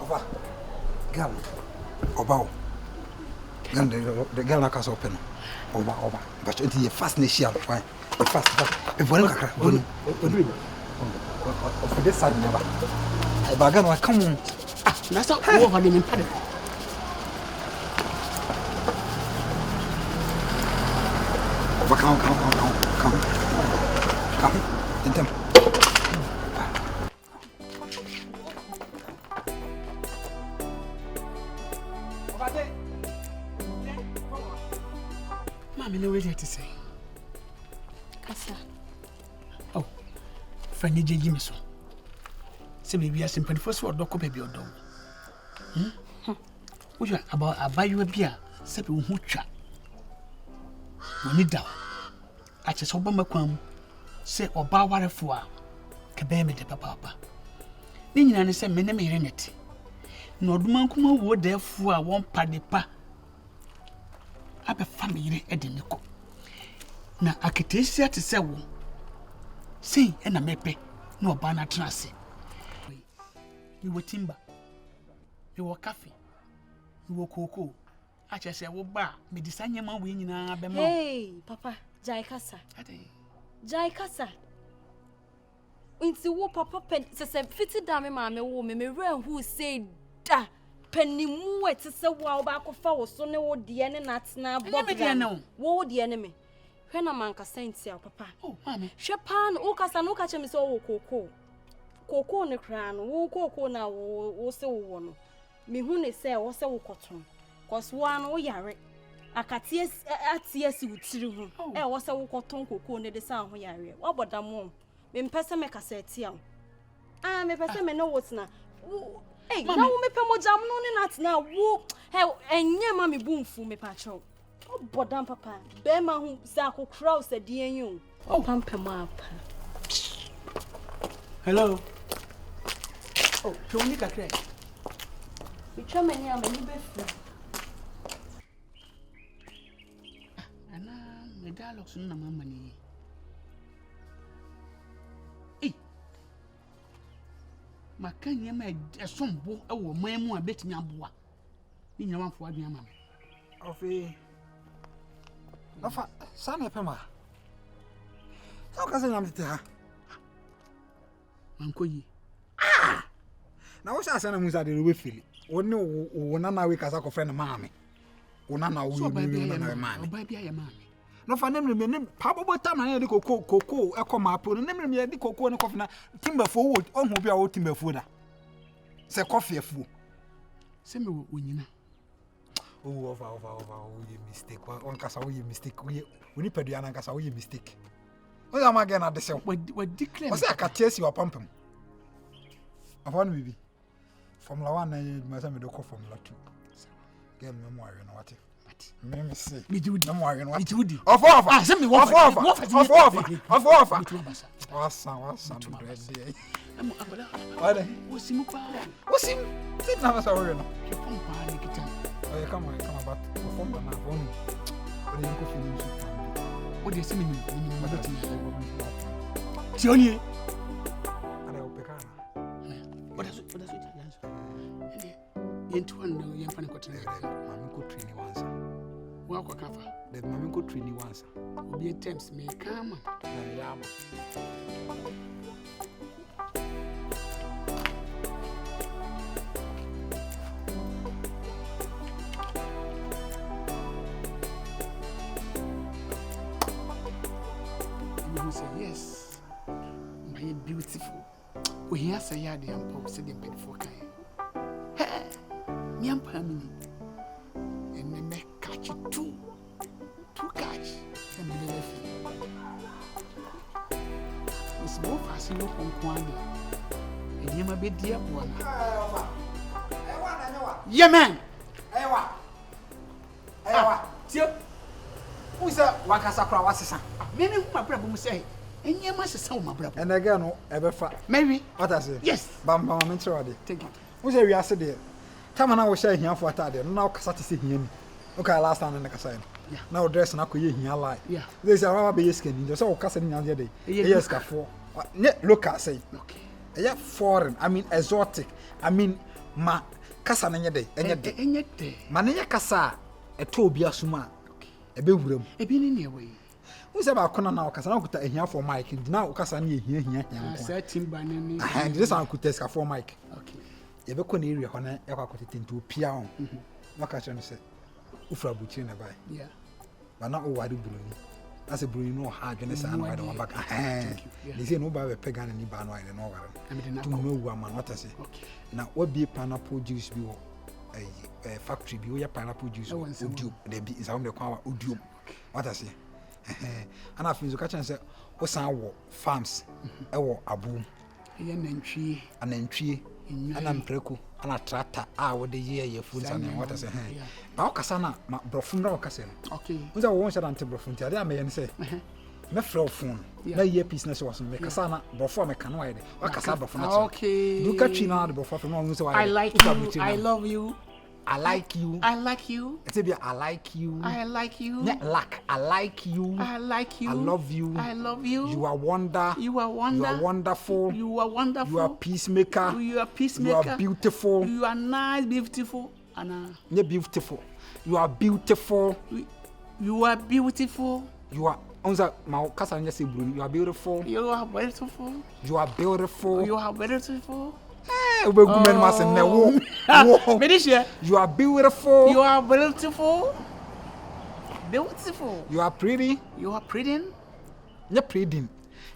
Oba. Girl. Oba. Girl, the girl na kasa open. Oba. But you fast nation. Why? Fast. If one kakra. One. Of this side never. I bagan wa come on. That's how we have them in panic. Come. Intem. Mommy, no way to say. Kasa. Oh, Fanny J. Jimison. Say, baby, I simply first for Doko baby or dog. Which about I buy you a beer, Seppi Mucha. When you down, I just hope my quam say or bow water for Cabame de Papa. Then you understand me name in it. No, the man come over there for one paddy pa. I be family edinico. Na akitesia te se wo. Sei e na mepe na oba na trase. Mi wo timber. Mi wo coffee. Mi wo cocoa. A che se wo ba me disanye ma we nyina be ma. Hey, papa, Jai Kasa. Jai Kasa. Inti wo papa pen se fiti da me ma me wo me re who say da penimu eti se wa ba kofa wo so ne wo de ne natena bob. Wo de ne me. Hwe na man kasa ntia papa. Oh, mama. Hwe pa no kasa no ka che me se wo koko. Koko ne kra no wo koko na wo se wo no. Me hu ne se wo se wo koton. Cause one wo yare. Akatie atie si wutiri hu. Wo se wo koton koko ne de sa ho yare. Wo bodam me mpese me kasa atia. Me pese me no wotna. Hey, na wo me pe mo jam no ne natena wo. Hey, enye ma me bumfu me pa cho. Bodam papa, be ma hu sa ko crow se di enyu. Oh, pampe ma pa. Hello. Oh, Tony kakre. Mi chama ni am ni be fu. Ana me dialogue sun na mama ni. Eh. Makanya ma esombo e wo man mu abetimi aboa. Ni nyama fo adua mama. Ofi. Afa, sana pema. Sao kasa nyam tete ha? Mankoyi. Na wo sha sana musa de we fili. Woni wo na we kasa ko friend maame. Wo na wo ni na maame. Oba bia ya maame. No fa nem me pa bobo ta na de koko ekoma po nem me de koko ne kofi na timberfo wo ohu bia wo timberfo da. Se kofi afu. Se me wo nyina. Oh, over, you mistake. One kasa we mistake. We pedua na kasa we mistake. O ya ma get na de se. We declare. O se akatiesi wa pampam. Afon bibi. Formula 1 na ma se me do ko Formula 2. Get me mo awe na wate. Me say. Me do di. Me mo awe na wate. Me do di. Offer. Ah, se me offer. Offer. Wasa do ready. Amo abala. Ade. Osimu pa. Osim. Sit na wasa we no. Kepon pa ni kitan. Oh, come back. Perform na phone. What do you go finish it? What do you say me? Tioni. Ana opekana. What does it answer? Yentu ando yemfani ko tene. Mami ko train once. Wa kwa kafa. The mami ko train once. Obi attempts me kama. Ya ma. Say yes, my beautiful. We hear say ya the ampo say the beautiful kind. Hey, me am family. And me make catch two catch. And be left. It's more fast you from Kwani. And you may be dear one. Yeah, man. Ewa. Tio. Who is that? Wakasakra wasisa. Me who my brother will say. And you must say my brother. And again, no, ever fat. Maybe. What I say? Yes. Bam, I'm ready. Take it. Who say we are said there? Time and I was sharing here for a day. Now, Cassati see him. Okay, last time in the Cassan. Yeah. Now, dress and I could hear lie. Yeah. There's a rubber skin. There's all Cassan the other day. Yes, for. Look, I say. Okay. Yeah, foreign. I mean, exotic. I mean, kasa na nyede enye de ma na nye kasa eto obi asuma ebe wuram ebi ni ne we wo se ba kona na okasa na okuta ehia for mic na okasa na ehia nko sa timba ne ni and this an okuta ska for mic okay yebe ko na area ho na yakwa kotete nto pia ho na ka no se ufra buchi na bai yeah ba na o wari buruni as a bruni no ha adwene sa na wade one back they say no ba be pega na ni ba no wade no ware to no wu ama what say na what be pineapple juice bi wo factory bi wo ya pineapple juice odio de bi is how me kwa odio what say ana finzo ka chance wo san wo farms e wo abum ye nantwie ana mpreko ana tractor a wo de ye food and what say ba o kasa na brofum na o kasa no okay unza wo won ante brofum ti ade amaye ne say me frɛ phone na ye piece na so was me kasa na brofo me kan wa ye wa kasa brofo na okay du ka twi na de brofo no won say wa I like you I love you I like you. I like you. It's be I like you. I like you. Not like I like you. I like you. I love you. I love you. You are wonder. You are wonder. You are wonderful. You are wonderful. You are peacemaker. You are peacemaker. You are beautiful. You are nice, beautiful. Anna. You're beautiful. You are beautiful. You are beautiful. You are onza ma kasa nya say blue. You are beautiful. You are beautiful. You are beautiful. You are beautiful. You are beautiful. You are beautiful. Beautiful. You are pretty. You are pretty. You're pretty.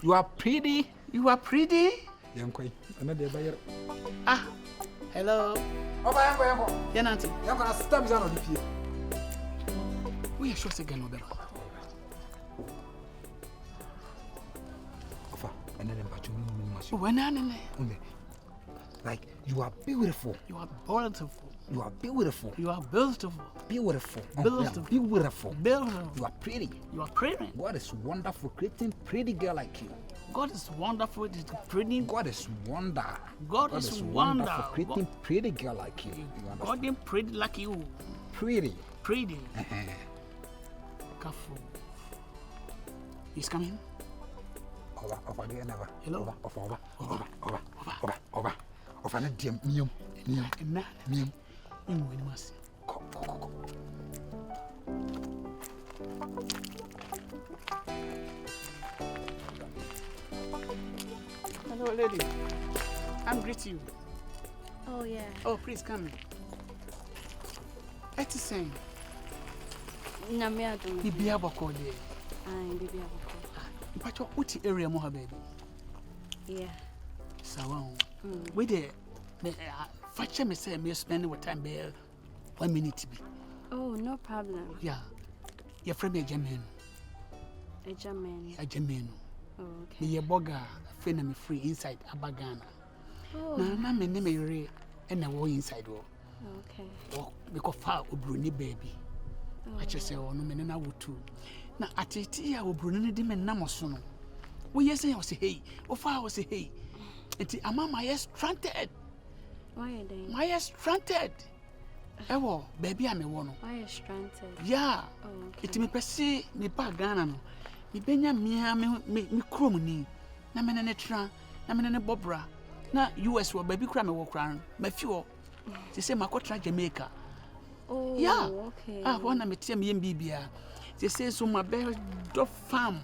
You are pretty. You are pretty. Ah, hello. Yanko. Yananti. Yanko na stab zano di pie. We are sure say gan obero. Ofa, enene mbachu mu maso. Wenanene. Like, you are beautiful. You are beautiful. You are beautiful. You are beautiful. Beautiful. Beautiful. Beautiful. Beautiful. You are pretty. You are pretty. God is wonderful creating pretty girl like you. God is wonderful. It is pretty. God is wonder. God is wonderful creating pretty girl like you. God is pretty like you. Pretty. Pretty. Careful. He's coming. Over there never. Hello. Over. Of an idiom, mium. You must. Hello, lady. I'm greeting you. Oh, yeah. Oh, please come in. It's the same. Namia do. Bibi aboko there. Bibi aboko. But what area mo ha baby? Yeah. Sawa. We there. Fache me say me spend with time be 1 minute be. Oh, no problem. Yeah. Your friend be German. A German. A German. Oh, okay. Me ye boga friend me free inside Abagana. Oh. Na me ne me re and wo inside wo. Okay. Oh, because far obruni baby. I just say oh no me na wo too. Na ateti ya obruni di me na mo so no. Wo yes say hey, wo fa wo say hey. Enti amama yes stranded. Why are they? Why are stranded? Ewo, baby am ewo no. Why are stranded? Yeah. Oh, okay. Iti me pese me pa Ghana no. Me benya mia me krom ni. Na me ne tra, na me ne bobra. Na US wo baby kra me wo kra no. Ma fi wo. Ti say makotra Jamaica. Oh, yeah. Okay. Ah, wanna me tie me mbibia. Ti say so my be do farm.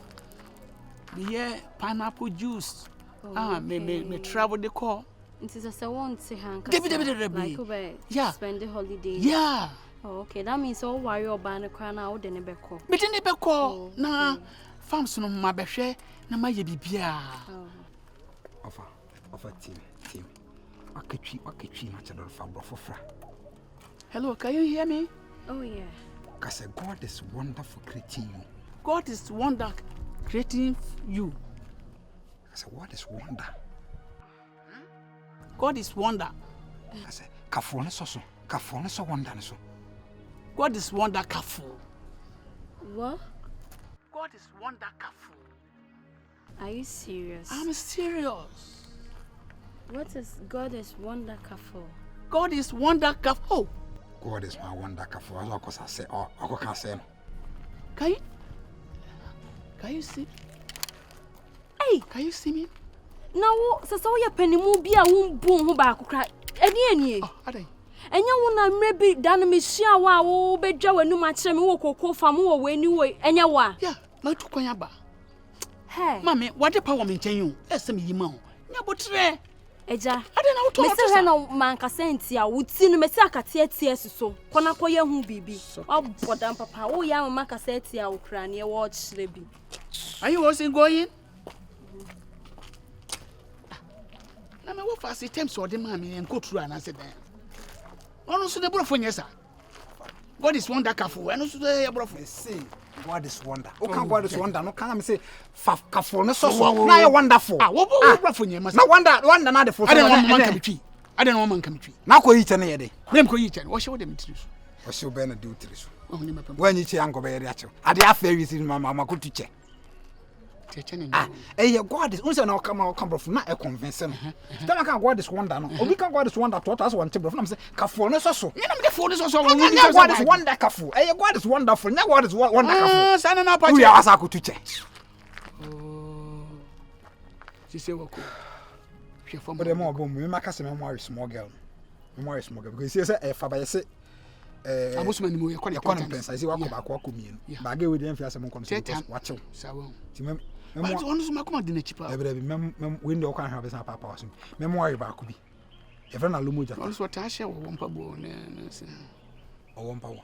Me pineapple juice. Oh, me travel the call. It is a one to hang. Like, yeah. Spend the holiday. Yeah. Oh, okay. That means all why you're buying a crown out in a beko. Me didn't be call. Na farms no ma behwe na ma ye bibia. Oh. Offer team. Waketwi na chador fa brofofra. Hello, can you hear me? Oh yeah. Cause God is wonderful creating you. God is wonder creating you. I said, what is wonder? God is wonder. I said, kafone so wonder so. God is wonder kafu. What? God is wonder kafu. Are you serious? I'm serious. What is God is wonder kafu? God is wonder kafu. God is my wonder kafu. As I say, I can say. Can you see? Hey, can you see me? Now, so ya penny mo bia won boom ho ba kokra. Eni. Oh, adai. enya wona mrebi dan me hia wa wo bedwa wanu ma kire me wo kokoo fam wo weni wo enya wa ya ma tu kwan aba he mame wade pa wo me nchen yu ese me yima ho nya botre eja ade na wo to me se he no man ka senti a wuti no me se akate atie suso kona koye hu bibi obodam papa wo ya mama ka senti a ukra ne wo kire bi are you also going na me wo fast temps o de ma me en koturu anase dan ono so de brofo nyesa God is wonderful eno so de brofo say God is wonder. Okay, God is wonder. No can I say kafo no so na you wonderful. Wo brofo nyema na wonder na the for. I don't want man come I don't want man come tree. Na ko yi chene ye de. Nem ko yi chene. Wo she wo de mitiri so. Wo she be na de utiri so. Oh ni mapam. Wo anyi che ango be ye ache. Ade afa wi si mama ko tuche. God is unse na come brofo na e convince no. Tell me God is wonder no. Obi kan God is wonder to us one brofo na say kafo no so. Me na me de fo no so. God is wonder kafo. God is wonderful. Na God is wonder kafo. Ah, sana na pa che. We are asa ko tuche. Oh. She say wako. She from. But the more boom, we make us a small girl. More small girl because you say e fa ba say abusuma ni mo ye kɔ ne pensa say wakɔ ba akɔ mienu ba ga we dey mfia sɛ mo kɔ no wachew sawo ti mem but onu so makoma de na chipa ebere bi mem we ndɛ ɔkɔ ahwa bɛsa papa waso mem wɔre ba akɔ bi e fra na lomo jata onu so ta hye wo mpa bo ne se ɔwɔ mpa wo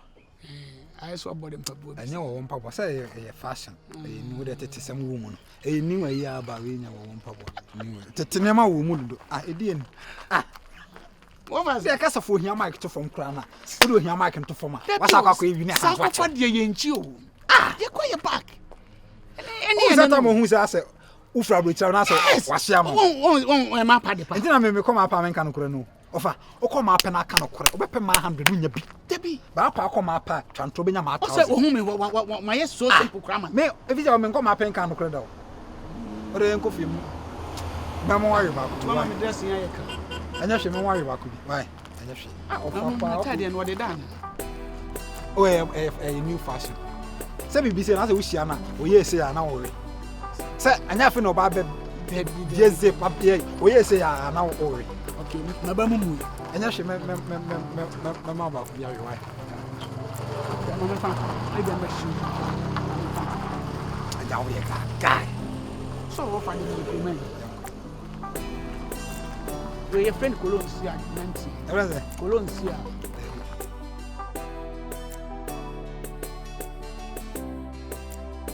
I so body mpa bo anya ɔwɔ mpa bo sɛ ɛyɛ fashion ɛyɛ ni wo de tete sɛm wo mu no ɛyɛ ni wa yi aba we nya ɔwɔ mpa bo ni wo tete ne ma wo mu dodo edi en what was there kasa for hia mic to from krana wo do hia mic to from wasa akɔ ewi ne ha so de ye nchi o ye kɔ ye back any that time who say say ufra brocha na say wahia ma won ma pa de pa ntina me come apa men kan kora no ofa o come apa na kan kora o bepe ma 100 nya bi debi ba pa come apa twanto benya ma 1000 o say o hu me ma ye so simple krama me efi say me come apa kan kora da o re enko fi mu ba mo wari ba ko mama me dress yan ye ka anya hwe me wari ba ko bi why anya hwe o pa pa no de dan o e new fashion se bibi se na se wo hia na o ye se ya na wo re se anya fe no ba be jeze papier o ye se ya na wo re okay na ba mumu anya hwe me ma ba ko bi awe why mama fa ai be mashi anya wo ye ka guy so wo fa de men we your friend Colonsia 90 brother Colonsia